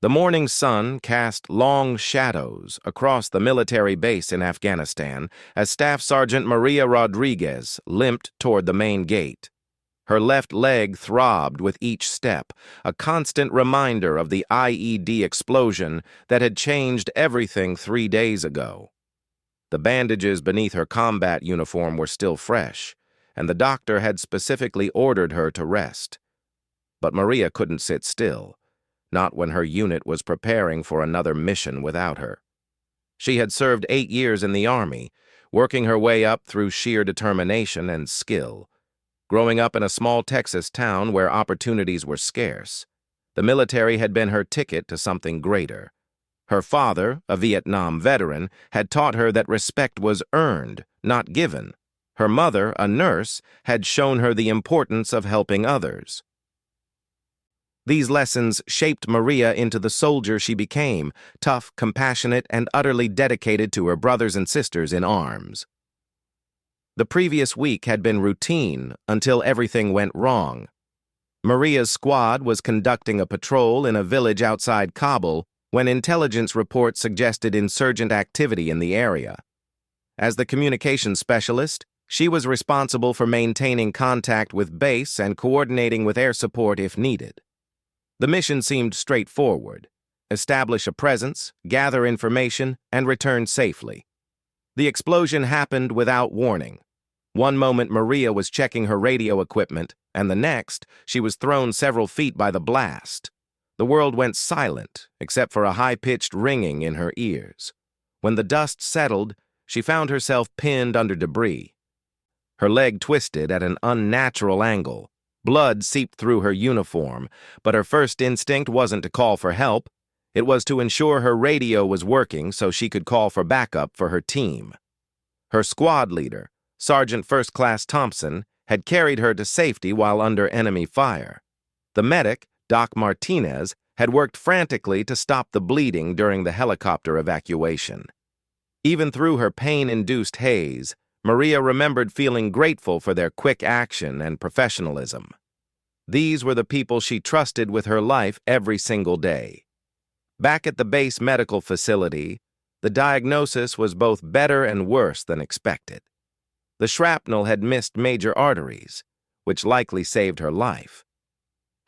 The morning sun cast long shadows across the military base in Afghanistan as Staff Sergeant Maria Rodriguez limped toward the main gate. Her left leg throbbed with each step, a constant reminder of the IED explosion that had changed everything 3 days ago. The bandages beneath her combat uniform were still fresh, and the doctor had specifically ordered her to rest. But Maria couldn't sit still, not when her unit was preparing for another mission without her. She had served 8 years in the Army, working her way up through sheer determination and skill. Growing up in a small Texas town where opportunities were scarce, the military had been her ticket to something greater. Her father, a Vietnam veteran, had taught her that respect was earned, not given. Her mother, a nurse, had shown her the importance of helping others. These lessons shaped Maria into the soldier she became, tough, compassionate, and utterly dedicated to her brothers and sisters in arms. The previous week had been routine until everything went wrong. Maria's squad was conducting a patrol in a village outside Kabul when intelligence reports suggested insurgent activity in the area. As the communications specialist, she was responsible for maintaining contact with base and coordinating with air support if needed. The mission seemed straightforward: establish a presence, gather information, and return safely. The explosion happened without warning. One moment Maria was checking her radio equipment, and the next, she was thrown several feet by the blast. The world went silent, except for a high-pitched ringing in her ears. When the dust settled, she found herself pinned under debris. Her leg twisted at an unnatural angle. Blood seeped through her uniform, but her first instinct wasn't to call for help. It was to ensure her radio was working so she could call for backup for her team. Her squad leader, Sergeant First Class Thompson, had carried her to safety while under enemy fire. The medic, Doc Martinez, had worked frantically to stop the bleeding during the helicopter evacuation. Even through her pain-induced haze, Maria remembered feeling grateful for their quick action and professionalism. These were the people she trusted with her life every single day. Back at the base medical facility, the diagnosis was both better and worse than expected. The shrapnel had missed major arteries, which likely saved her life.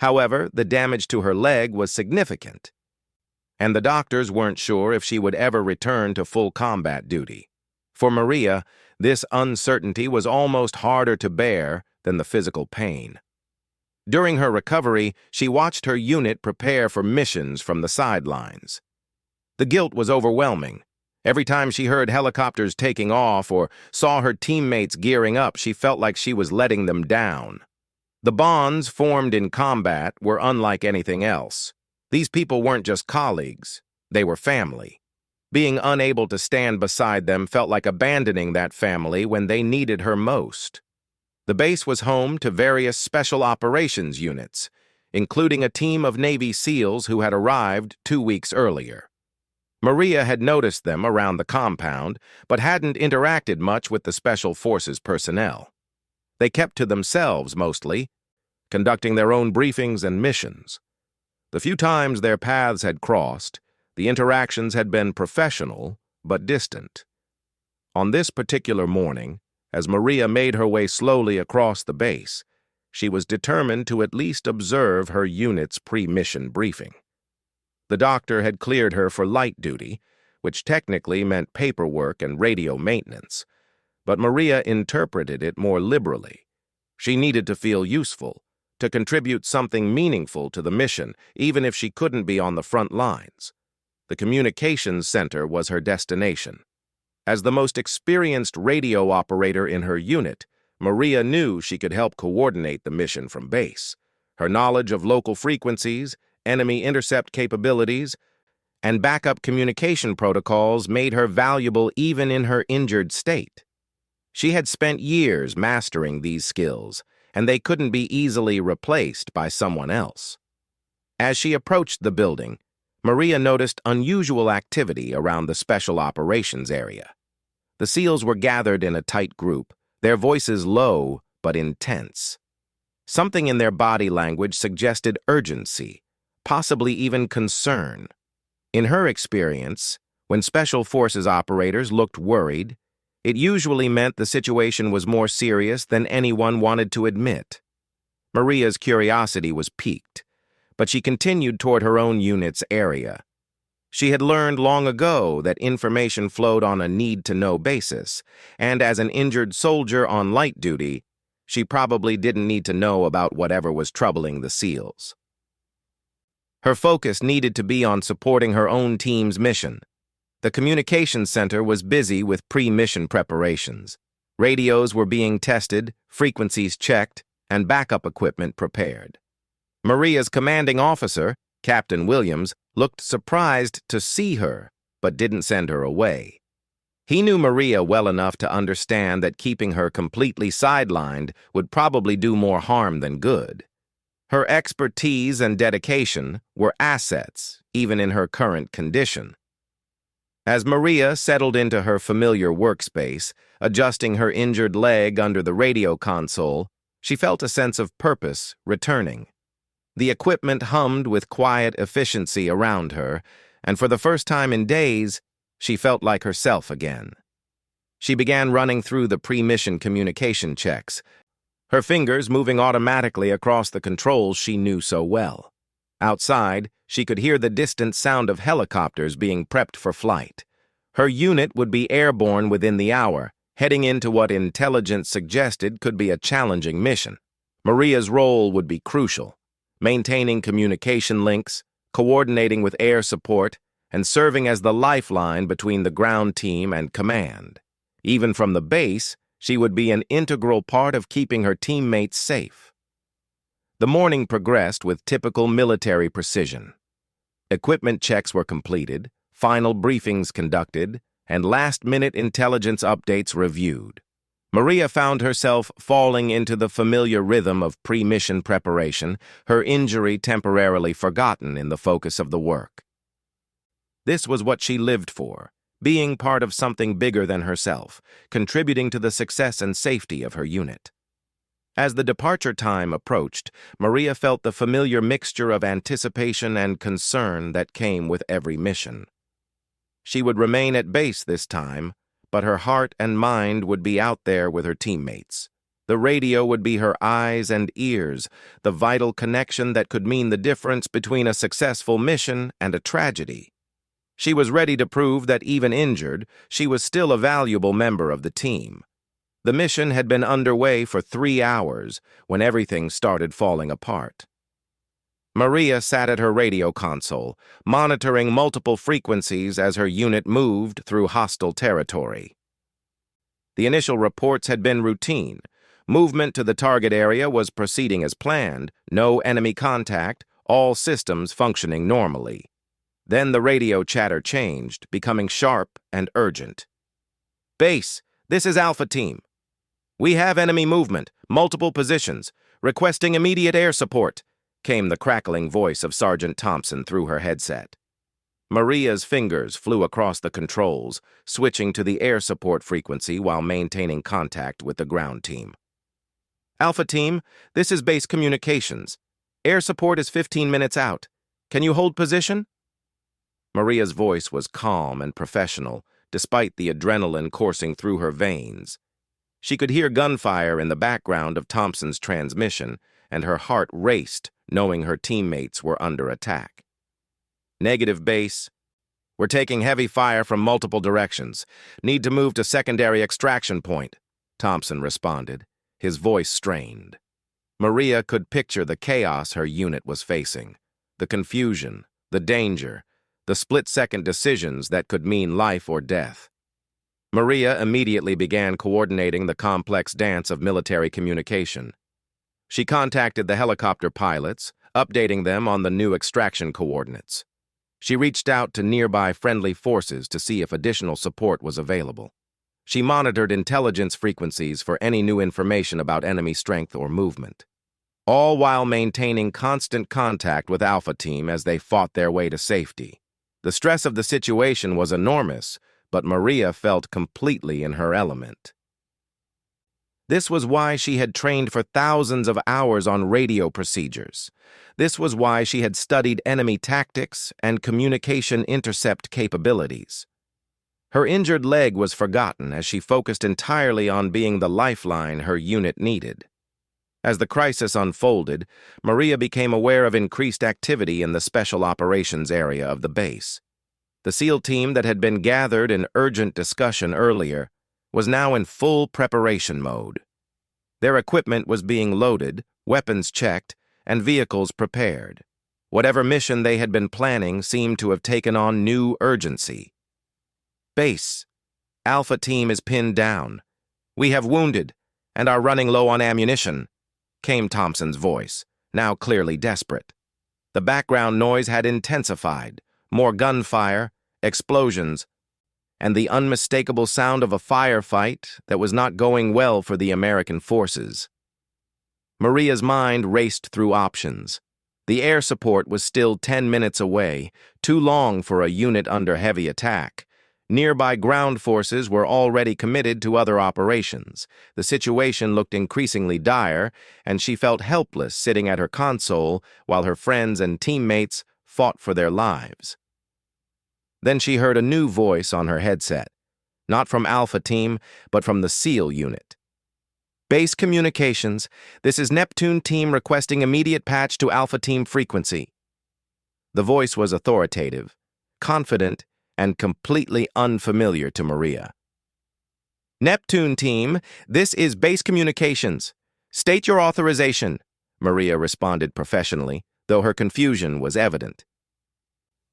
However, the damage to her leg was significant, and the doctors weren't sure if she would ever return to full combat duty. For Maria, this uncertainty was almost harder to bear than the physical pain. During her recovery, she watched her unit prepare for missions from the sidelines. The guilt was overwhelming. Every time she heard helicopters taking off or saw her teammates gearing up, she felt like she was letting them down. The bonds formed in combat were unlike anything else. These people weren't just colleagues, they were family. Being unable to stand beside them felt like abandoning that family when they needed her most. The base was home to various special operations units, including a team of Navy SEALs who had arrived 2 weeks earlier. Maria had noticed them around the compound, but hadn't interacted much with the Special Forces personnel. They kept to themselves mostly, conducting their own briefings and missions. The few times their paths had crossed, the interactions had been professional but distant. On this particular morning, as Maria made her way slowly across the base, she was determined to at least observe her unit's pre-mission briefing. The doctor had cleared her for light duty, which technically meant paperwork and radio maintenance, but Maria interpreted it more liberally. She needed to feel useful, to contribute something meaningful to the mission, even if she couldn't be on the front lines. The communications center was her destination. As the most experienced radio operator in her unit, Maria knew she could help coordinate the mission from base. Her knowledge of local frequencies, enemy intercept capabilities, and backup communication protocols made her valuable even in her injured state. She had spent years mastering these skills, and they couldn't be easily replaced by someone else. As she approached the building, Maria noticed unusual activity around the special operations area. The SEALs were gathered in a tight group, their voices low but intense. Something in their body language suggested urgency, possibly even concern. In her experience, when Special Forces operators looked worried, it usually meant the situation was more serious than anyone wanted to admit. Maria's curiosity was piqued, but she continued toward her own unit's area. She had learned long ago that information flowed on a need-to-know basis, and as an injured soldier on light duty, she probably didn't need to know about whatever was troubling the SEALs. Her focus needed to be on supporting her own team's mission. The communications center was busy with pre-mission preparations. Radios were being tested, frequencies checked, and backup equipment prepared. Maria's commanding officer, Captain Williams, looked surprised to see her, but didn't send her away. He knew Maria well enough to understand that keeping her completely sidelined would probably do more harm than good. Her expertise and dedication were assets, even in her current condition. As Maria settled into her familiar workspace, adjusting her injured leg under the radio console, she felt a sense of purpose returning. The equipment hummed with quiet efficiency around her, and for the first time in days, she felt like herself again. She began running through the pre-mission communication checks, her fingers moving automatically across the controls she knew so well. Outside, she could hear the distant sound of helicopters being prepped for flight. Her unit would be airborne within the hour, heading into what intelligence suggested could be a challenging mission. Maria's role would be crucial, maintaining communication links, coordinating with air support, and serving as the lifeline between the ground team and command. Even from the base, she would be an integral part of keeping her teammates safe. The morning progressed with typical military precision. Equipment checks were completed, final briefings conducted, and last-minute intelligence updates reviewed. Maria found herself falling into the familiar rhythm of pre-mission preparation, her injury temporarily forgotten in the focus of the work. This was what she lived for, being part of something bigger than herself, contributing to the success and safety of her unit. As the departure time approached, Maria felt the familiar mixture of anticipation and concern that came with every mission. She would remain at base this time, but her heart and mind would be out there with her teammates. The radio would be her eyes and ears, the vital connection that could mean the difference between a successful mission and a tragedy. She was ready to prove that even injured, she was still a valuable member of the team. The mission had been underway for 3 hours when everything started falling apart. Maria sat at her radio console, monitoring multiple frequencies as her unit moved through hostile territory. The initial reports had been routine. Movement to the target area was proceeding as planned, no enemy contact, all systems functioning normally. Then the radio chatter changed, becoming sharp and urgent. "Base, this is Alpha Team. We have enemy movement, multiple positions, requesting immediate air support," came the crackling voice of Sergeant Thompson through her headset. Maria's fingers flew across the controls, switching to the air support frequency while maintaining contact with the ground team. "Alpha Team, this is base communications. Air support is 15 minutes out. Can you hold position?" Maria's voice was calm and professional, despite the adrenaline coursing through her veins. She could hear gunfire in the background of Thompson's transmission, and her heart raced, knowing her teammates were under attack. "Negative, base. We're taking heavy fire from multiple directions. Need to move to secondary extraction point," Thompson responded, his voice strained. Maria could picture the chaos her unit was facing, the confusion, the danger, the split-second decisions that could mean life or death. Maria immediately began coordinating the complex dance of military communication. She contacted the helicopter pilots, updating them on the new extraction coordinates. She reached out to nearby friendly forces to see if additional support was available. She monitored intelligence frequencies for any new information about enemy strength or movement, all while maintaining constant contact with Alpha Team as they fought their way to safety. The stress of the situation was enormous, but Maria felt completely in her element. This was why she had trained for thousands of hours on radio procedures. This was why she had studied enemy tactics and communication intercept capabilities. Her injured leg was forgotten as she focused entirely on being the lifeline her unit needed. As the crisis unfolded, Maria became aware of increased activity in the special operations area of the base. The SEAL team that had been gathered in urgent discussion earlier was now in full preparation mode. Their equipment was being loaded, weapons checked, and vehicles prepared. Whatever mission they had been planning seemed to have taken on new urgency. Base. Alpha team is pinned down. We have wounded and are running low on ammunition, came Thompson's voice, now clearly desperate. The background noise had intensified, more gunfire, explosions, and the unmistakable sound of a firefight that was not going well for the American forces. Maria's mind raced through options. The air support was still 10 minutes away, too long for a unit under heavy attack. Nearby ground forces were already committed to other operations. The situation looked increasingly dire, and she felt helpless sitting at her console while her friends and teammates fought for their lives. Then she heard a new voice on her headset, not from Alpha Team, but from the SEAL unit. Base communications, this is Neptune Team requesting immediate patch to Alpha Team frequency. The voice was authoritative, confident, and completely unfamiliar to Maria. Neptune Team, this is Base Communications. State your authorization, Maria responded professionally, though her confusion was evident.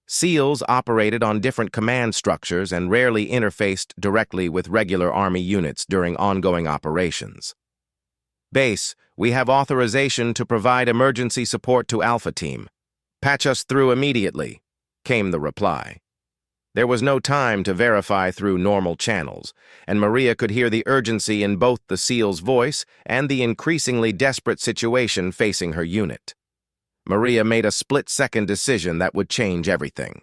SEALs operated on different command structures and rarely interfaced directly with regular Army units during ongoing operations. Base, we have authorization to provide emergency support to Alpha Team. Patch us through immediately, came the reply. There was no time to verify through normal channels, and Maria could hear the urgency in both the SEAL's voice and the increasingly desperate situation facing her unit. Maria made a split-second decision that would change everything.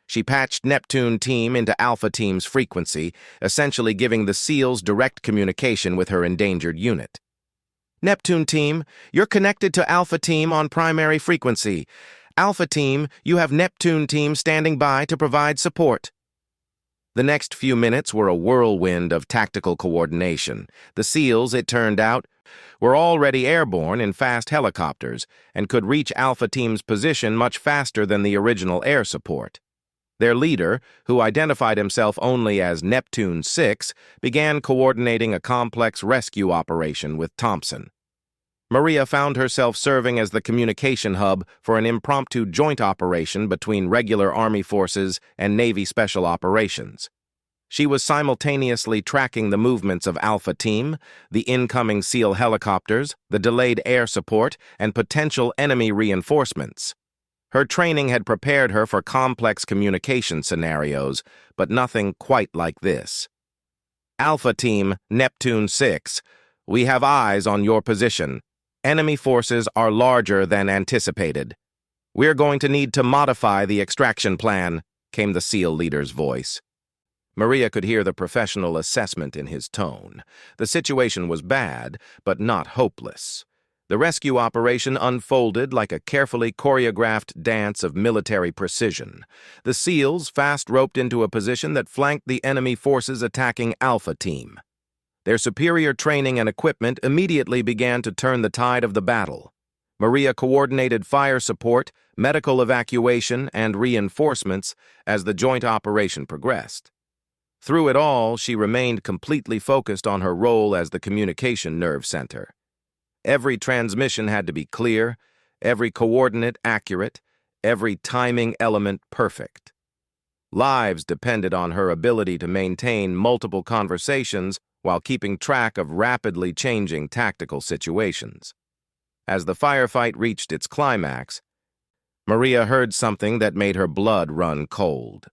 She patched Neptune Team into Alpha Team's frequency, essentially giving the SEALs direct communication with her endangered unit. Neptune Team, you're connected to Alpha Team on primary frequency. Alpha Team, you have Neptune Team standing by to provide support. The next few minutes were a whirlwind of tactical coordination. The SEALs, it turned out, were already airborne in fast helicopters and could reach Alpha Team's position much faster than the original air support. Their leader, who identified himself only as Neptune 6, began coordinating a complex rescue operation with Thompson. Maria found herself serving as the communication hub for an impromptu joint operation between regular Army forces and Navy Special Operations. She was simultaneously tracking the movements of Alpha Team, the incoming SEAL helicopters, the delayed air support, and potential enemy reinforcements. Her training had prepared her for complex communication scenarios, but nothing quite like this. Alpha Team, Neptune 6, we have eyes on your position. Enemy forces are larger than anticipated. We're going to need to modify the extraction plan, came the SEAL leader's voice. Maria could hear the professional assessment in his tone. The situation was bad, but not hopeless. The rescue operation unfolded like a carefully choreographed dance of military precision. The SEALs fast roped into a position that flanked the enemy forces attacking Alpha Team. Their superior training and equipment immediately began to turn the tide of the battle. Maria coordinated fire support, medical evacuation, and reinforcements as the joint operation progressed. Through it all, she remained completely focused on her role as the communication nerve center. Every transmission had to be clear, every coordinate accurate, every timing element perfect. Lives depended on her ability to maintain multiple conversations while keeping track of rapidly changing tactical situations. As the firefight reached its climax, Maria heard something that made her blood run cold.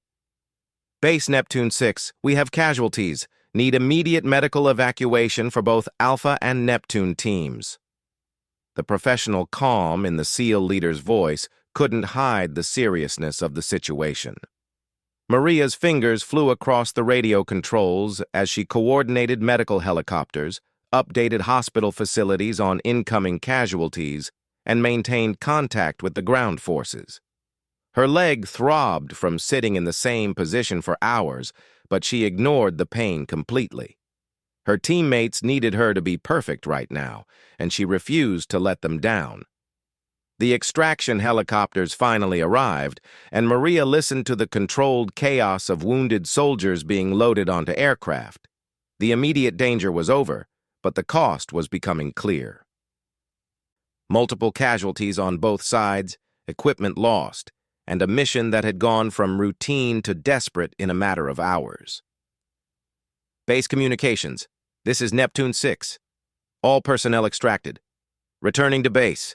Base Neptune 6, we have casualties. Need immediate medical evacuation for both Alpha and Neptune teams. The professional calm in the SEAL leader's voice couldn't hide the seriousness of the situation. Maria's fingers flew across the radio controls as she coordinated medical helicopters, updated hospital facilities on incoming casualties, and maintained contact with the ground forces. Her leg throbbed from sitting in the same position for hours, but she ignored the pain completely. Her teammates needed her to be perfect right now, and she refused to let them down. The extraction helicopters finally arrived, and Maria listened to the controlled chaos of wounded soldiers being loaded onto aircraft. The immediate danger was over, but the cost was becoming clear. Multiple casualties on both sides, equipment lost, and a mission that had gone from routine to desperate in a matter of hours. Base communications. This is Neptune 6. All personnel extracted. Returning to base,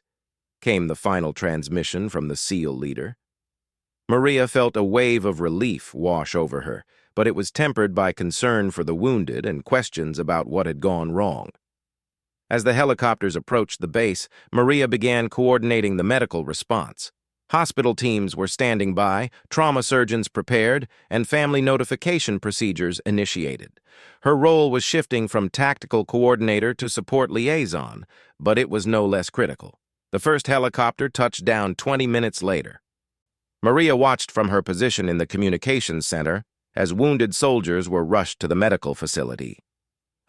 came the final transmission from the SEAL leader. Maria felt a wave of relief wash over her, but it was tempered by concern for the wounded and questions about what had gone wrong. As the helicopters approached the base, Maria began coordinating the medical response. Hospital teams were standing by, trauma surgeons prepared, and family notification procedures initiated. Her role was shifting from tactical coordinator to support liaison, but it was no less critical. The first helicopter touched down 20 minutes later. Maria watched from her position in the communications center as wounded soldiers were rushed to the medical facility.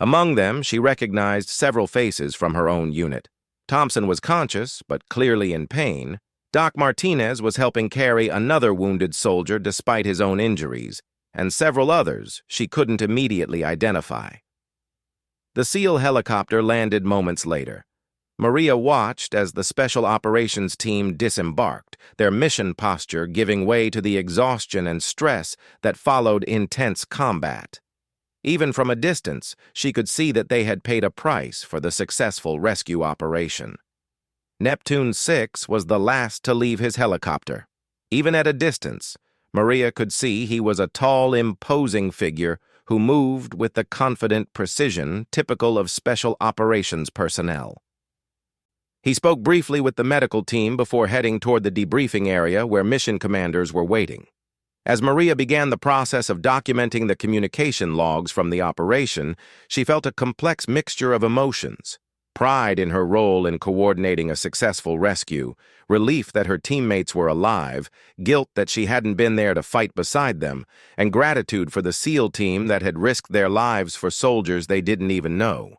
Among them, she recognized several faces from her own unit. Thompson was conscious, but clearly in pain. Doc Martinez was helping carry another wounded soldier despite his own injuries, and several others she couldn't immediately identify. The SEAL helicopter landed moments later. Maria watched as the Special Operations team disembarked, their mission posture giving way to the exhaustion and stress that followed intense combat. Even from a distance, she could see that they had paid a price for the successful rescue operation. Neptune 6 was the last to leave his helicopter. Even at a distance, Maria could see he was a tall, imposing figure who moved with the confident precision typical of Special Operations personnel. He spoke briefly with the medical team before heading toward the debriefing area where mission commanders were waiting. As Maria began the process of documenting the communication logs from the operation, she felt a complex mixture of emotions. Pride in her role in coordinating a successful rescue, relief that her teammates were alive, guilt that she hadn't been there to fight beside them, and gratitude for the SEAL team that had risked their lives for soldiers they didn't even know.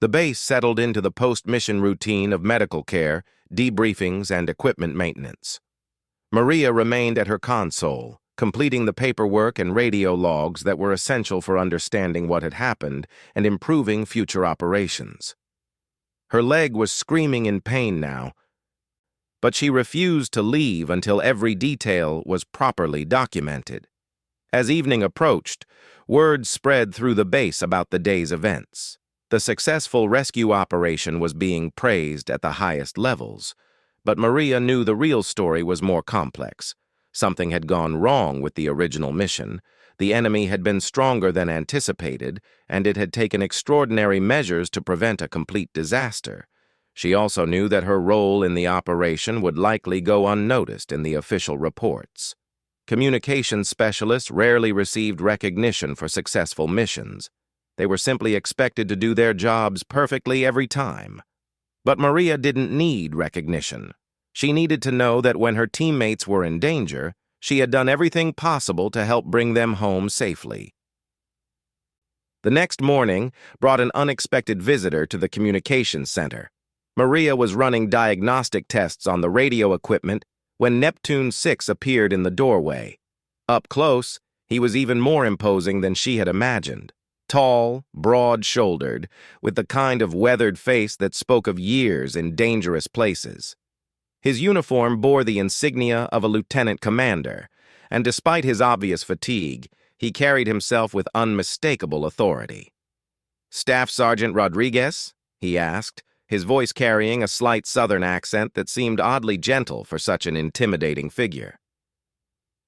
The base settled into the post-mission routine of medical care, debriefings, and equipment maintenance. Maria remained at her console, completing the paperwork and radio logs that were essential for understanding what had happened and improving future operations. Her leg was screaming in pain now, but she refused to leave until every detail was properly documented. As evening approached, word spread through the base about the day's events. The successful rescue operation was being praised at the highest levels, but Maria knew the real story was more complex. Something had gone wrong with the original mission. The enemy had been stronger than anticipated, and it had taken extraordinary measures to prevent a complete disaster. She also knew that her role in the operation would likely go unnoticed in the official reports. Communications specialists rarely received recognition for successful missions. They were simply expected to do their jobs perfectly every time. But Maria didn't need recognition. She needed to know that when her teammates were in danger, she had done everything possible to help bring them home safely. The next morning brought an unexpected visitor to the communications center. Maria was running diagnostic tests on the radio equipment when Neptune 6 appeared in the doorway. Up close, he was even more imposing than she had imagined. Tall, broad-shouldered, with the kind of weathered face that spoke of years in dangerous places. His uniform bore the insignia of a lieutenant commander, and despite his obvious fatigue, he carried himself with unmistakable authority. "Staff Sergeant Rodriguez?" he asked, his voice carrying a slight southern accent that seemed oddly gentle for such an intimidating figure.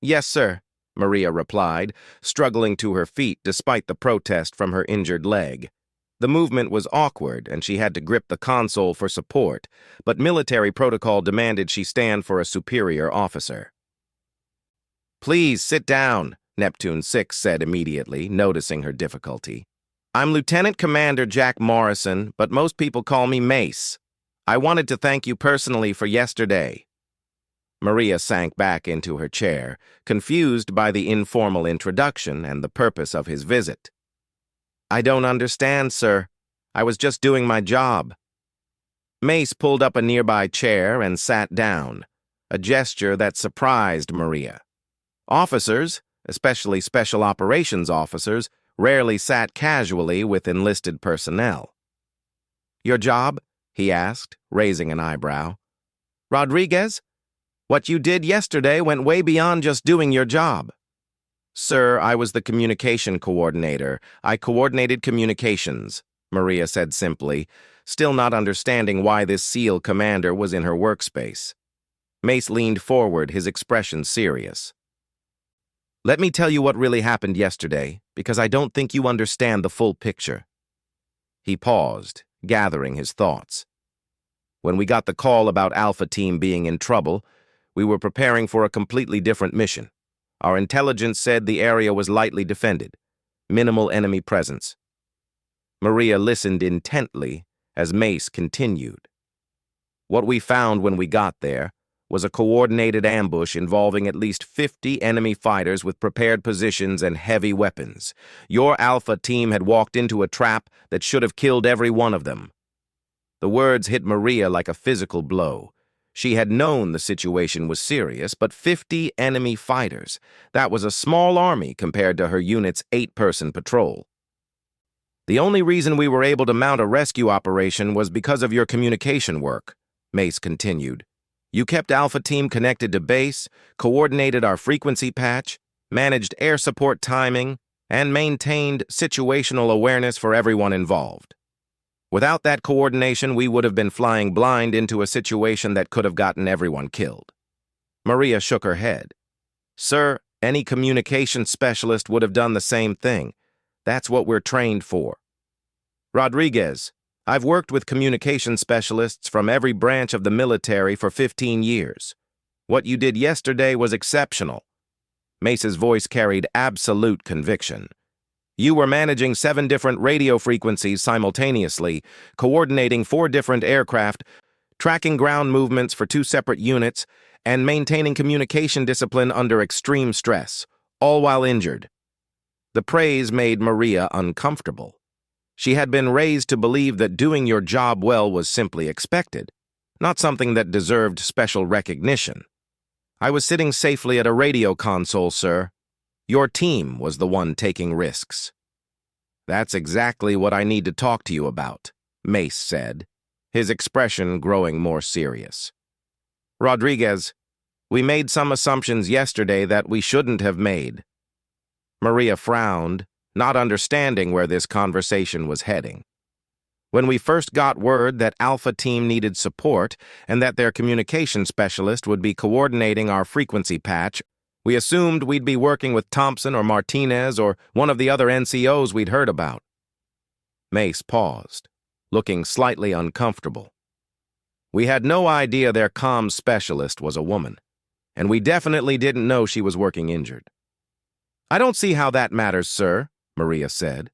"Yes, sir," Maria replied, struggling to her feet despite the protest from her injured leg. The movement was awkward, and she had to grip the console for support, but military protocol demanded she stand for a superior officer. "Please sit down," Neptune 6 said immediately, noticing her difficulty. I'm Lieutenant Commander Jack Morrison, but most people call me Mace. I wanted to thank you personally for yesterday. Maria sank back into her chair, confused by the informal introduction and the purpose of his visit. I don't understand, sir. I was just doing my job. Mace pulled up a nearby chair and sat down, a gesture that surprised Maria. Officers, especially special operations officers, rarely sat casually with enlisted personnel. Your job? He asked, raising an eyebrow. Rodriguez? What you did yesterday went way beyond just doing your job. Sir, I was the communication coordinator. I coordinated communications, Maria said simply, still not understanding why this SEAL commander was in her workspace. Mace leaned forward, his expression serious. Let me tell you what really happened yesterday, because I don't think you understand the full picture. He paused, gathering his thoughts. When we got the call about Alpha Team being in trouble, we were preparing for a completely different mission. Our intelligence said the area was lightly defended, minimal enemy presence. Maria listened intently as Mace continued. What we found when we got there was a coordinated ambush involving at least 50 enemy fighters with prepared positions and heavy weapons. Your Alpha Team had walked into a trap that should have killed every one of them. The words hit Maria like a physical blow. She had known the situation was serious, but 50 enemy fighters, that was a small army compared to her unit's 8-person patrol. The only reason we were able to mount a rescue operation was because of your communication work, Mace continued. You kept Alpha Team connected to base, coordinated our frequency patch, managed air support timing, and maintained situational awareness for everyone involved. Without that coordination, we would have been flying blind into a situation that could have gotten everyone killed. Maria shook her head. Sir, any communication specialist would have done the same thing. That's what we're trained for. Rodriguez, I've worked with communication specialists from every branch of the military for 15 years. What you did yesterday was exceptional. Mace's voice carried absolute conviction. You were managing 7 different radio frequencies simultaneously, coordinating 4 different aircraft, tracking ground movements for 2 separate units, and maintaining communication discipline under extreme stress, all while injured. The praise made Maria uncomfortable. She had been raised to believe that doing your job well was simply expected, not something that deserved special recognition. I was sitting safely at a radio console, sir. Your team was the one taking risks. That's exactly what I need to talk to you about, Mace said, his expression growing more serious. Rodriguez, we made some assumptions yesterday that we shouldn't have made. Maria frowned, not understanding where this conversation was heading. When we first got word that Alpha Team needed support and that their communication specialist would be coordinating our frequency patch, we assumed we'd be working with Thompson or Martinez or one of the other NCOs we'd heard about. Mace paused, looking slightly uncomfortable. We had no idea their comms specialist was a woman, and we definitely didn't know she was working injured. I don't see how that matters, sir, Maria said,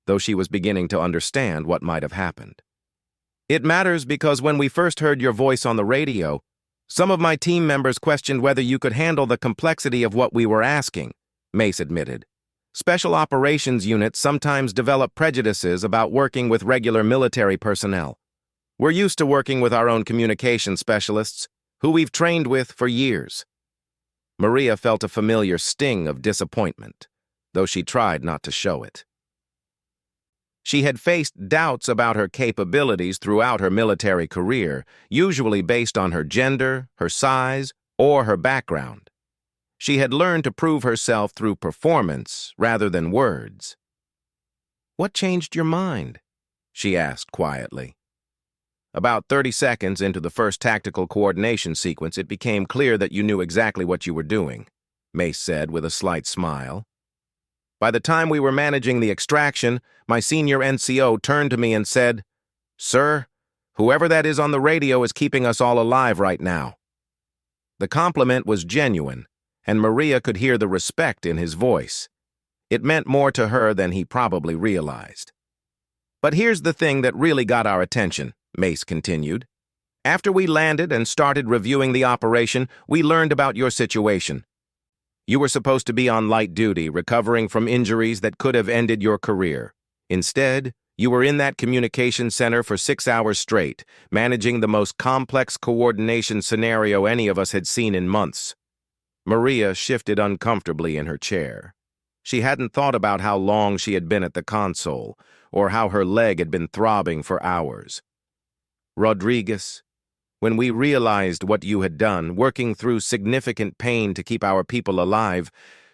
though she was beginning to understand what might have happened. It matters because when we first heard your voice on the radio, some of my team members questioned whether you could handle the complexity of what we were asking, Mace admitted. Special operations units sometimes develop prejudices about working with regular military personnel. We're used to working with our own communication specialists, who we've trained with for years. Maria felt a familiar sting of disappointment, though she tried not to show it. She had faced doubts about her capabilities throughout her military career, usually based on her gender, her size, or her background. She had learned to prove herself through performance rather than words. What changed your mind? She asked quietly. About 30 seconds into the first tactical coordination sequence, it became clear that you knew exactly what you were doing, Mace said with a slight smile. By the time we were managing the extraction, my senior NCO turned to me and said, Sir, whoever that is on the radio is keeping us all alive right now. The compliment was genuine, and Maria could hear the respect in his voice. It meant more to her than he probably realized. But here's the thing that really got our attention, Mace continued. After we landed and started reviewing the operation, we learned about your situation. You were supposed to be on light duty, recovering from injuries that could have ended your career. Instead, you were in that communication center for 6 hours straight, managing the most complex coordination scenario any of us had seen in months. Maria shifted uncomfortably in her chair. She hadn't thought about how long she had been at the console, or how her leg had been throbbing for hours. Rodriguez, when we realized what you had done, working through significant pain to keep our people alive,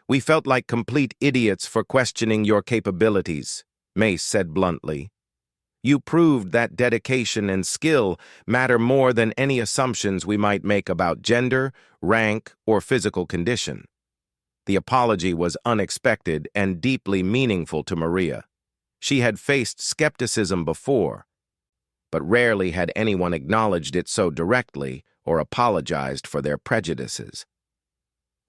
we felt like complete idiots for questioning your capabilities, Mace said bluntly. You proved that dedication and skill matter more than any assumptions we might make about gender, rank, or physical condition. The apology was unexpected and deeply meaningful to Maria. She had faced skepticism before, but rarely had anyone acknowledged it so directly or apologized for their prejudices.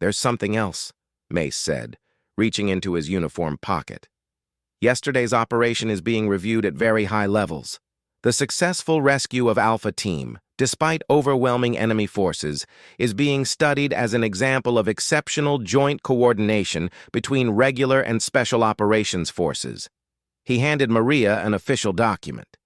There's something else, Mace said, reaching into his uniform pocket. Yesterday's operation is being reviewed at very high levels. The successful rescue of Alpha Team, despite overwhelming enemy forces, is being studied as an example of exceptional joint coordination between regular and special operations forces. He handed Maria an official document.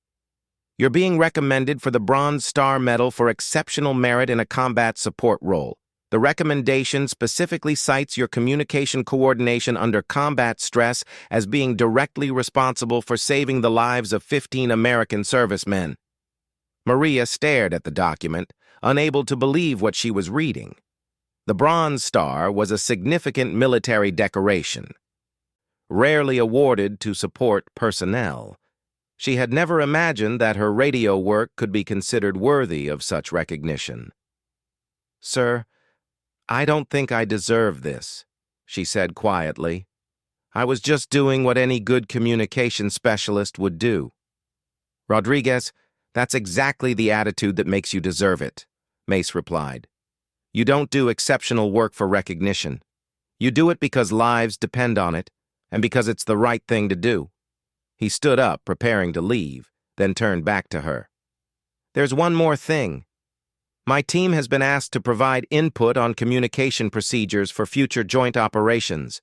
You're being recommended for the Bronze Star Medal for exceptional merit in a combat support role. The recommendation specifically cites your communication coordination under combat stress as being directly responsible for saving the lives of 15 American servicemen. Maria stared at the document, unable to believe what she was reading. The Bronze Star was a significant military decoration, rarely awarded to support personnel. She had never imagined that her radio work could be considered worthy of such recognition. Sir, I don't think I deserve this, she said quietly. I was just doing what any good communication specialist would do. Rodriguez, that's exactly the attitude that makes you deserve it, Mace replied. You don't do exceptional work for recognition. You do it because lives depend on it, and because it's the right thing to do. He stood up, preparing to leave, then turned back to her. There's one more thing. My team has been asked to provide input on communication procedures for future joint operations.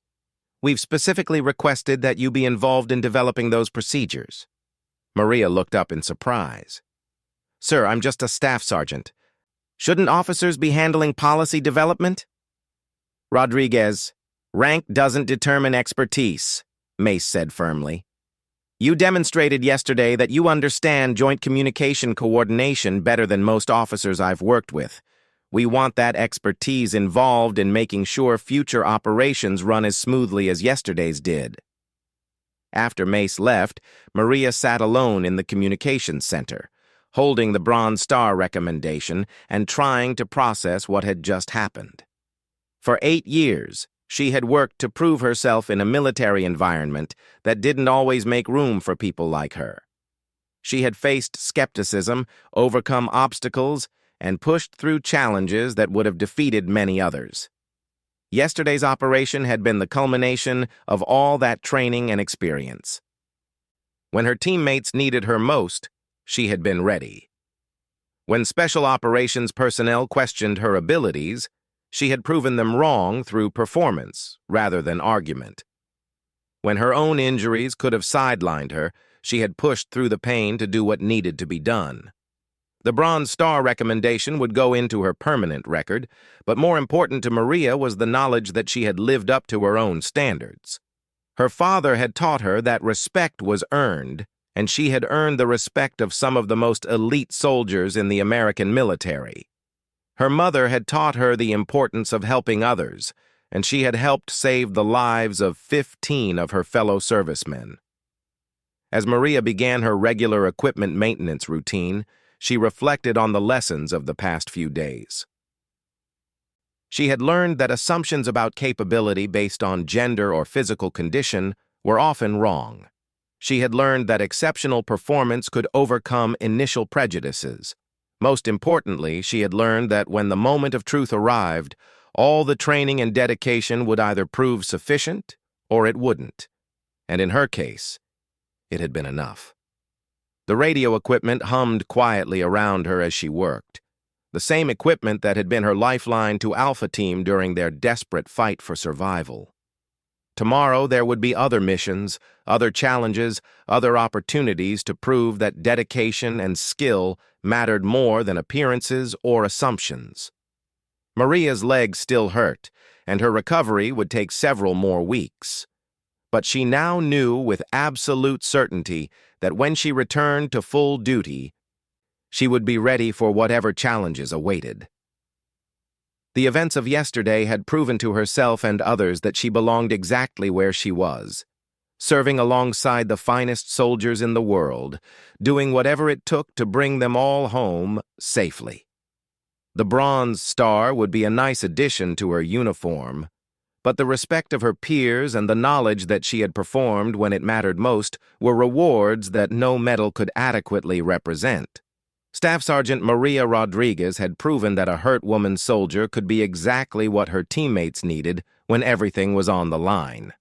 We've specifically requested that you be involved in developing those procedures. Maria looked up in surprise. Sir, I'm just a staff sergeant. Shouldn't officers be handling policy development? Rodriguez, rank doesn't determine expertise, Mace said firmly. You demonstrated yesterday that you understand joint communication coordination better than most officers I've worked with. We want that expertise involved in making sure future operations run as smoothly as yesterday's did. After Mace left, Maria sat alone in the communications center, holding the Bronze Star recommendation and trying to process what had just happened. For 8 years, she had worked to prove herself in a military environment that didn't always make room for people like her. She had faced skepticism, overcome obstacles, and pushed through challenges that would have defeated many others. Yesterday's operation had been the culmination of all that training and experience. When her teammates needed her most, she had been ready. When special operations personnel questioned her abilities, she had proven them wrong through performance rather than argument. When her own injuries could have sidelined her, she had pushed through the pain to do what needed to be done. The Bronze Star recommendation would go into her permanent record, but more important to Maria was the knowledge that she had lived up to her own standards. Her father had taught her that respect was earned, and she had earned the respect of some of the most elite soldiers in the American military. Her mother had taught her the importance of helping others, and she had helped save the lives of 15 of her fellow servicemen. As Maria began her regular equipment maintenance routine, she reflected on the lessons of the past few days. She had learned that assumptions about capability based on gender or physical condition were often wrong. She had learned that exceptional performance could overcome initial prejudices. Most importantly, she had learned that when the moment of truth arrived, all the training and dedication would either prove sufficient or it wouldn't. And in her case, it had been enough. The radio equipment hummed quietly around her as she worked. The same equipment that had been her lifeline to Alpha Team during their desperate fight for survival. Tomorrow there would be other missions, other challenges, other opportunities to prove that dedication and skill mattered more than appearances or assumptions. Maria's leg still hurt, and her recovery would take several more weeks. But she now knew with absolute certainty that when she returned to full duty, she would be ready for whatever challenges awaited. The events of yesterday had proven to herself and others that she belonged exactly where she was, serving alongside the finest soldiers in the world, doing whatever it took to bring them all home safely. The Bronze Star would be a nice addition to her uniform, but the respect of her peers and the knowledge that she had performed when it mattered most were rewards that no medal could adequately represent. Staff Sergeant Maria Rodriguez had proven that a hurt woman soldier could be exactly what her teammates needed when everything was on the line.